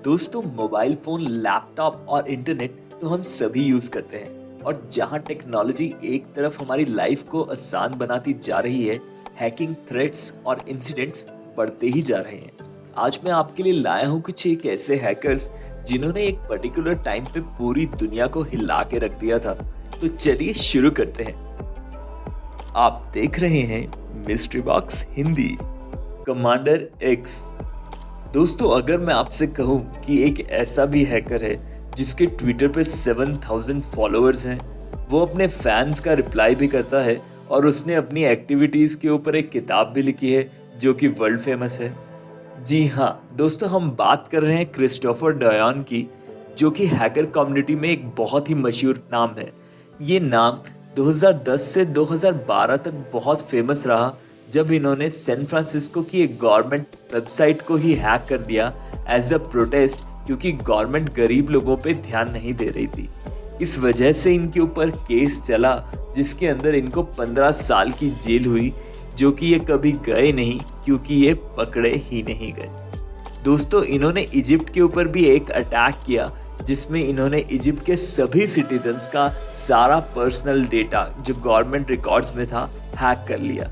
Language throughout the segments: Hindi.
दोस्तों, मोबाइल फोन, लैपटॉप और इंटरनेट तो हम सभी यूज करते हैं। और जहां टेक्नोलॉजी एक तरफ हमारी लाइफ को आसान बनाती जा रही है, हैकिंग थ्रेट्स और इंसिडेंट्स बढ़ते ही जा रहे हैं। आज मैं आपके लिए लाया हूं कुछ एक ऐसे हैकर्स जिन्होंने एक पर्टिकुलर टाइम पे पूरी दुनिया को हिला के रख दिया था। तो चलिए शुरू करते हैं। आप देख रहे हैं mystery box Hindi. Commander x. दोस्तों, अगर मैं आपसे कहूं कि एक ऐसा भी हैकर है जिसके ट्विटर पे 7000 फॉलोअर्स हैं, वो अपने फैंस का रिप्लाई भी करता है और उसने अपनी एक्टिविटीज के ऊपर एक किताब भी लिखी है जो कि वर्ल्ड फेमस है। जी हाँ दोस्तों, हम बात कर रहे हैं क्रिस्टोफर डॉयन की, जो कि हैकर कम्युनिटी में एक बहुत ही मशहूर नाम है। ये नाम 2010 से 2012 तक बहुत फेमस रहा, जब इन्होंने सैन फ्रांसिस्को की एक गवर्नमेंट वेबसाइट को ही हैक कर दिया एज अ प्रोटेस्ट, क्योंकि गवर्नमेंट गरीब लोगों पे ध्यान नहीं दे रही थी। इस वजह से इनके ऊपर केस चला, जिसके अंदर इनको 15 साल की जेल हुई, जो कि ये कभी गए नहीं क्योंकि ये पकड़े ही नहीं गए। दोस्तों, इन्होंने इजिप्ट के ऊपर भी एक अटैक किया, जिसमें इन्होंने इजिप्ट के सभी सिटीजन्स का सारा पर्सनल डेटा जो गवर्नमेंट रिकॉर्ड्स में था हैक कर लिया।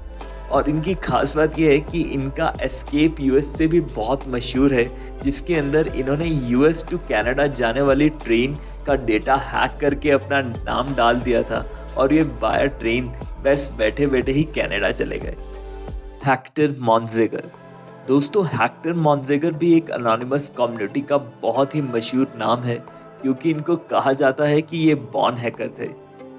और इनकी खास बात यह है कि इनका एस्केप यूएस से भी बहुत मशहूर है, जिसके अंदर इन्होंने यूएस टू कनाडा जाने वाली ट्रेन का डेटा हैक करके अपना नाम डाल दिया था और ये बाय ट्रेन बस बैठे बैठे ही कनाडा चले गए। हेक्टर मॉन्जेगर। दोस्तों, हेक्टर मॉन्जेगर भी एक अनोनिमस कम्युनिटी का बहुत ही मशहूर नाम है, क्योंकि इनको कहा जाता है कि ये बॉर्न हैकर थे।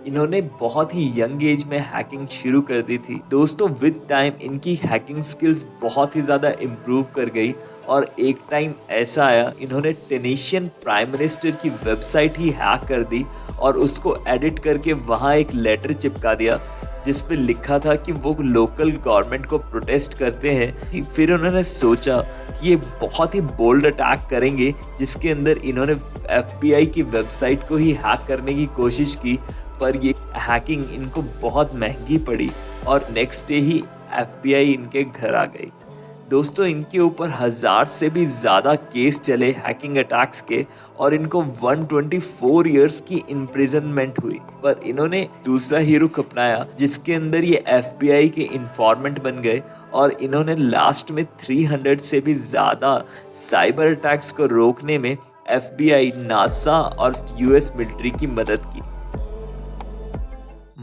इन्होंने बहुत ही यंग एज में हैकिंग शुरू कर दी थी। दोस्तों, विद टाइम इनकी हैकिंग स्किल्स बहुत ही ज़्यादा इम्प्रूव कर गई और एक टाइम ऐसा आया, इन्होंने टेनिशियन प्राइम मिनिस्टर की वेबसाइट ही हैक कर दी और उसको एडिट करके वहाँ एक लेटर चिपका दिया, जिस पे लिखा था कि वो लोकल गवर्नमेंट को प्रोटेस्ट करते हैं। फिर उन्होंने सोचा कि ये बहुत ही बोल्ड अटैक करेंगे, जिसके अंदर इन्होंने FBI की वेबसाइट को ही हैक करने की कोशिश की, पर ये हैकिंग इनको बहुत महंगी पड़ी और नेक्स्ट डे ही FBI इनके घर आ गई। दोस्तों, इनके ऊपर 1000 से भी ज़्यादा केस चले हैकिंग अटैक्स के और इनको 124 इयर्स की इम्प्रिजनमेंट हुई। पर इन्होंने दूसरा ही रुख अपनाया, जिसके अंदर ये FBI के इन्फॉर्मेंट बन गए और इन्होंने लास्ट में 300 से भी ज़्यादा साइबर अटैक्स को रोकने में FBI, नासा और US मिलिट्री की मदद की।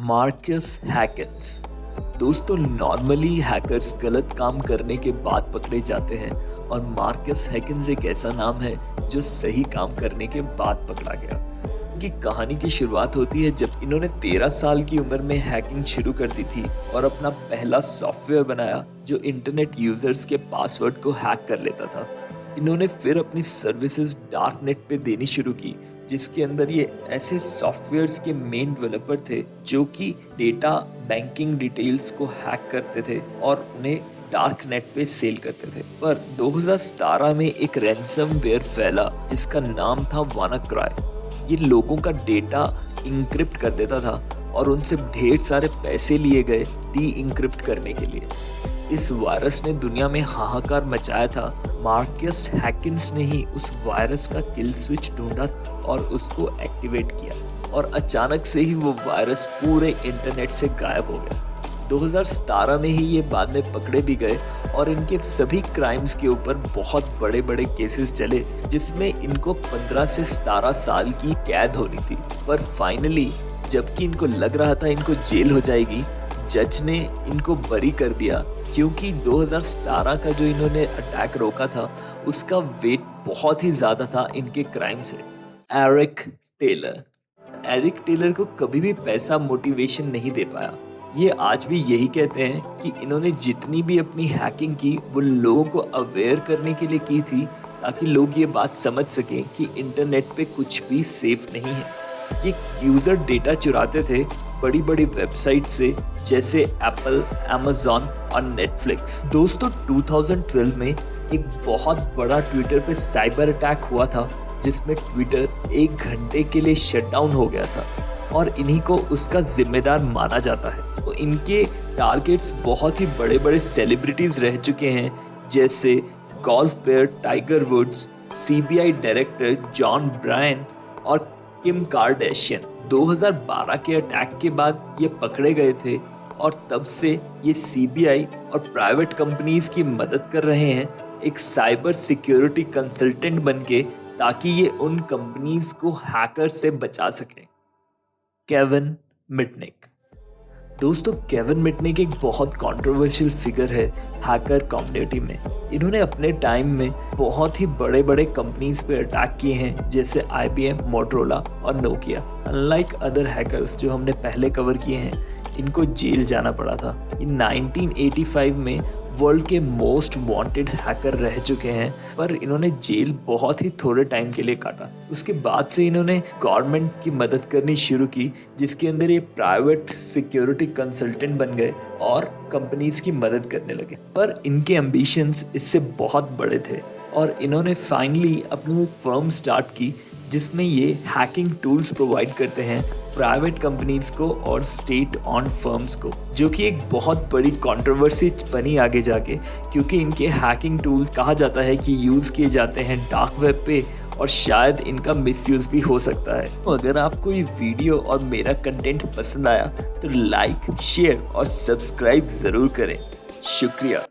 मार्कस हैकिन्स। दोस्तों, नॉर्मली हैकर्स गलत काम करने के बाद पकड़े जाते हैं और मार्कस हैकिन्स एक ऐसा नाम है जो सही काम करने के बाद पकड़ा गया। इनकी कहानी की शुरुआत होती है जब इन्होंने 13 साल की उम्र में हैकिंग शुरू कर दी थी और अपना पहला सॉफ्टवेयर बनाया जो इंटरनेट यूजर्स के पासवर्ड को हैक कर लेता था। इन्होंने फिर अपनी सर्विसेज डार्क नेट पे देनी शुरू की, जिसके अंदर ये ऐसे सॉफ्टवेयर्स के मेन डेवलपर थे जो कि डेटा बैंकिंग डिटेल्स को हैक करते थे और उन्हें डार्क नेट पे सेल करते थे। पर 2017 में एक रैंसमवेयर फैला जिसका नाम था वानाक्राई। ये लोगों का डेटा इंक्रिप्ट कर देता था और उनसे ढेर सारे पैसे लिए गए डी इंक्रिप्ट करने के लिए। इस वायरस ने दुनिया में हाहाकार मचाया था। मार्कस हैकिन्स ने ही उस वायरस का किल स्विच ढूंढा और उसको एक्टिवेट किया और अचानक से ही वो वायरस पूरे इंटरनेट से गायब हो गया। 2017 में ही ये बाद में पकड़े भी गए और इनके सभी क्राइम्स के ऊपर बहुत बड़े बड़े केसेस चले, जिसमें इनको 15 से 17 साल की कैद होनी थी। पर फाइनली जबकि इनको लग रहा था इनको जेल हो जाएगी, जज ने इनको बरी कर दिया, क्योंकि 2017 का जो इन्होंने अटैक रोका था उसका वेट बहुत ही ज़्यादा था इनके क्राइम से। एरिक टेलर को कभी भी पैसा मोटिवेशन नहीं दे पाया। ये आज भी यही कहते हैं कि इन्होंने जितनी भी अपनी हैकिंग की वो लोगों को अवेयर करने के लिए की थी, ताकि लोग ये बात समझ सकें कि इंटरनेट पे कुछ भी सेफ नहीं है। ये यूज़र डेटा चुराते थे बड़ी बड़ी वेबसाइट से, जैसे एप्पल, अमेज़न और नेटफ्लिक्स। दोस्तों, 2012 में एक बहुत बड़ा ट्विटर पे साइबर अटैक हुआ था, जिसमें ट्विटर 1 घंटे के लिए शटडाउन हो गया था और इन्हीं को उसका जिम्मेदार माना जाता है। तो इनके टारगेट्स बहुत ही बड़े बड़े सेलिब्रिटीज रह चुके हैं, जैसे golf player Tiger Woods, CBI director John Brian और किम कार्दाशियन 2012 के अटैक के बाद ये पकड़े गए थे और तब से ये सीबीआई और प्राइवेट कंपनीज की मदद कर रहे हैं एक साइबर सिक्योरिटी कंसल्टेंट बनके, ताकि ये उन कंपनीज को हैकर से बचा सकें। Kevin Mitnick. दोस्तों, केविन मिटनिक एक बहुत कंट्रोवर्शियल फिगर है हैकर कम्युनिटी में। इन्होंने अपने टाइम में बहुत ही बड़े बड़े कंपनीज पे अटैक किए हैं, जैसे IBM, मोटरोला और नोकिया। अनलाइक अदर हैकर्स जो हमने पहले कवर किए हैं, इनको जेल जाना पड़ा था। इन 1985 में वर्ल्ड के मोस्ट वांटेड हैकर रह चुके हैं, पर इन्होंने जेल बहुत ही थोड़े टाइम के लिए काटा। उसके बाद से इन्होंने गवर्नमेंट की मदद करनी शुरू की, जिसके अंदर ये प्राइवेट सिक्योरिटी कंसल्टेंट बन गए और कंपनीज की मदद करने लगे। पर इनके एम्बिशंस इससे बहुत बड़े थे और इन्होंने फाइनली अपनी एक फर्म स्टार्ट की, जिसमें ये हैकिंग टूल्स प्रोवाइड करते हैं प्राइवेट कंपनीज को और स्टेट ऑन फर्म्स को, जो कि एक बहुत बड़ी कंट्रोवर्सी बनी आगे जाके, क्योंकि इनके हैकिंग टूल्स कहा जाता है कि यूज़ किए जाते हैं डार्क वेब पे और शायद इनका मिसयूज़ भी हो सकता है। तो अगर आपको ये वीडियो और मेरा कंटेंट पसंद आया तो लाइक, शेयर और सब्सक्राइब ज़रूर करें। शुक्रिया।